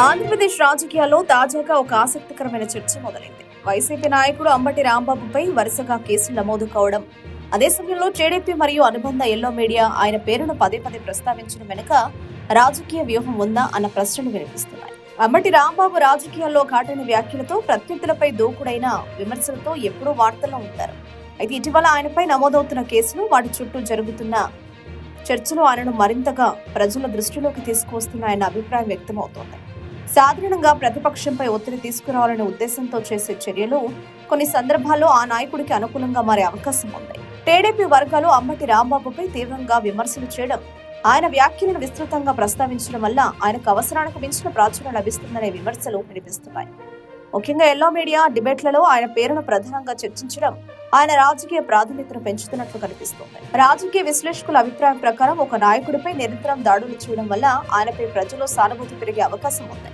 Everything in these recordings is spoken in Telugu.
ఆంధ్రప్రదేశ్ రాజకీయాల్లో తాజాగా ఒక ఆసక్తికరమైన చర్చ మొదలైంది. వైసీపీ నాయకుడు అంబటి రాంబాబుపై వరుసగా కేసులు నమోదు కావడం, అదే సమయంలో టీడీపీ మరియు అనుబంధ ఎల్లో మీడియా ఆయన పేరును పదే పదే ప్రస్తావించడం వెనుక రాజకీయ వ్యూహం ఉందా అన్న ప్రశ్నలు వినిపిస్తున్నాయి. అంబటి రాంబాబు రాజకీయాల్లో ఘాటైన వ్యాఖ్యలతో, ప్రత్యర్థులపై దూకుడైన విమర్శలతో ఎప్పుడూ వార్తల్లో ఉంటారు. అయితే ఇటీవల ఆయనపై నమోదవుతున్న కేసులు, వాటి చుట్టూ జరుగుతున్న చర్చలు ఆయనను మరింతగా ప్రజల దృష్టిలోకి తీసుకువస్తున్నాయన్న అభిప్రాయం వ్యక్తమవుతోంది. సాధారణంగా ప్రతిపక్షంపై ఒత్తిడి తీసుకురావాలనే ఉద్దేశంతో చేసే చర్యలు కొన్ని సందర్భాల్లో ఆ నాయకుడికి అనుకూలంగా మారే అవకాశం ఉంది. టీడీపీ వర్గాలు అంబటి రాంబాబుపై తీవ్రంగా విమర్శలు చేయడం, ఆయన వ్యాఖ్యలను విస్తృతంగా ప్రస్తావించడం వల్ల ఆయనకు అవసరానికి మించిన ప్రాచుర్యం లభిస్తుందనే విమర్శలు వినిపిస్తున్నాయి. ముఖ్యంగా ఎల్లో మీడియా డిబేట్లలో ఆయన పేరును ప్రధానంగా చర్చించడం ఆయన రాజకీయ ప్రాధాన్యతను పెంచుతున్నట్లు కనిపిస్తోంది. రాజకీయ విశ్లేషకుల అభిప్రాయం ప్రకారం ఒక నాయకుడిపై నిరంతరం దాడులు చేయడం వల్ల ఆయనపై ప్రజల్లో సానుభూతి పెరిగే అవకాశం ఉంది.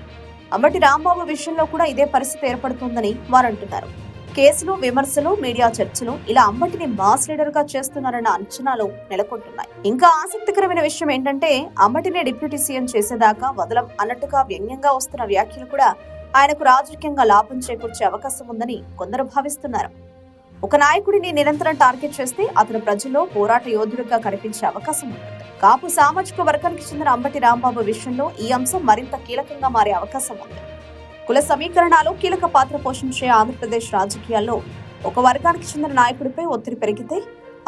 అంబటి రాంబాబు విషయంలో కూడా ఇదే పరిస్థితి ఏర్పడుతోందని వారు అంటున్నారు. కేసులు, విమర్శలు, మీడియా చర్చలు ఇలా అంబటిని మాస్ లీడర్ గా చేస్తున్నారన్న అంచనాలు నెలకొంటున్నాయి. ఇంకా ఆసక్తికరమైన విషయం ఏంటంటే, అంబటిని డిప్యూటీ సీఎం చేసేదాకా వదలం అన్నట్టుగా వ్యంగ్యంగా వస్తున్న వ్యాఖ్యలు కూడా ఆయనకు రాజకీయంగా లాభం చేకూర్చే అవకాశం ఉందని కొందరు భావిస్తున్నారు. ఒక నాయకుడిని నిరంతరం టార్గెట్ చేస్తే అతను ప్రజల్లో పోరాట యోధుడిగా కనిపించే అవకాశం ఉంటుంది. కాపు సామాజిక వర్గానికి చెందిన అంబటి రాంబాబు విషయంలో ఈ అంశం మరింత కీలకంగా మారే అవకాశం ఉంది. కుల సమీకరణాలు కీలక పాత్ర పోషించే ఆంధ్రప్రదేశ్ రాజకీయాల్లో ఒక వర్గానికి చెందిన నాయకుడిపై ఒత్తిడి పెరిగితే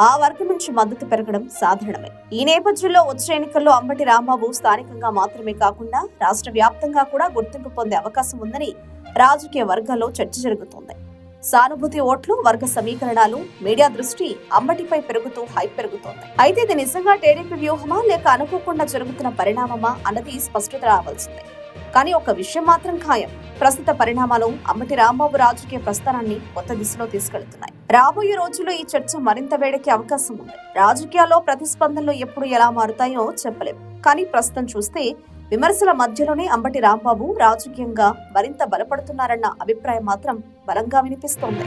ఆ వర్గం నుంచి మద్దతు పెరగడం సాధారణమే. ఈ నేపథ్యంలో వచ్చే ఎన్నికల్లో అంబటి రాంబాబు స్థానికంగా మాత్రమే కాకుండా రాష్ట్ర వ్యాప్తంగా కూడా గుర్తింపు పొందే అవకాశం ఉందని రాజకీయ వర్గాల్లో చర్చ జరుగుతోంది. సానుభూతి ఓట్లు, వర్గ సమీకరణాలు, మీడియా దృష్టి అంబటిపై పెరుగుతూ హైప్ పెరుగుతోంది. అయితే ఇది నిజంగా టీడీపీ వ్యూహమా లేక అనుకోకుండా జరుగుతున్న పరిణామమా అన్నది స్పష్టత రావాల్సిందే. కానీ ఒక విషయం మాత్రం ఖాయం, ప్రస్తుత పరిణామాలు అంబటి రాంబాబు రాజకీయ ప్రస్థానాన్ని కొత్త దిశలో తీసుకెళ్తున్నాయి. రాబోయే రోజుల్లో ఈ చర్చ మరింత వేడెక్కే అవకాశం ఉంది. రాజకీయాల్లో ప్రతిస్పందనలు ఎప్పుడు ఎలా మారుతాయో చెప్పలేం. కానీ ప్రస్తుతం చూస్తే విమర్శల మధ్యలోనే అంబటి రాంబాబు రాజకీయంగా మరింత బలపడుతున్నారన్న అభిప్రాయం మాత్రం బలంగా వినిపిస్తోంది.